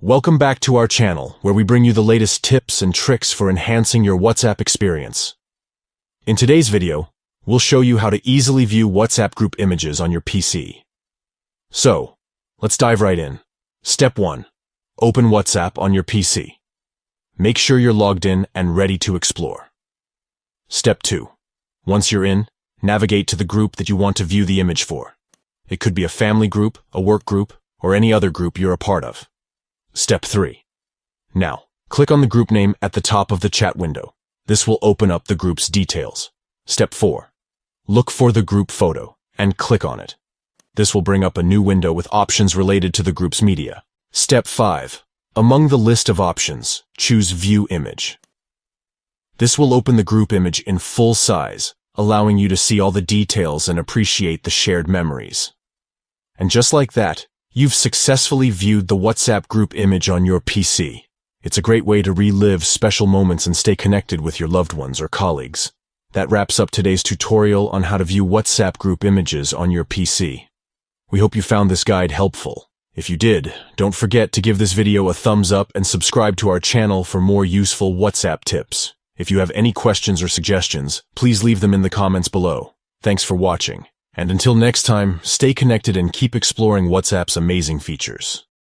Welcome back to our channel, where we bring you the latest tips and tricks for enhancing your WhatsApp experience. In today's video, we'll show you how to easily view WhatsApp group images on your PC. So, let's dive right in. Step 1. Open WhatsApp on your PC. Make sure you're logged in and ready to explore. Step 2. Once you're in, navigate to the group that you want to view the image for. It could be a family group, a work group, or any other group you're a part of. Step 3. Now, click on the group name at the top of the chat window. This will open up the group's details. Step 4. Look for the group photo and click on it. This will bring up a new window with options related to the group's media. Step 5. Among the list of options, choose View Image. This will open the group image in full size, allowing you to see all the details and appreciate the shared memories. And just like that, you've successfully viewed the WhatsApp group image on your PC. It's a great way to relive special moments and stay connected with your loved ones or colleagues. That wraps up today's tutorial on how to view WhatsApp group images on your PC. We hope you found this guide helpful. If you did, don't forget to give this video a thumbs up and subscribe to our channel for more useful WhatsApp tips. If you have any questions or suggestions, please leave them in the comments below. Thanks for watching. And until next time, stay connected and keep exploring WhatsApp's amazing features.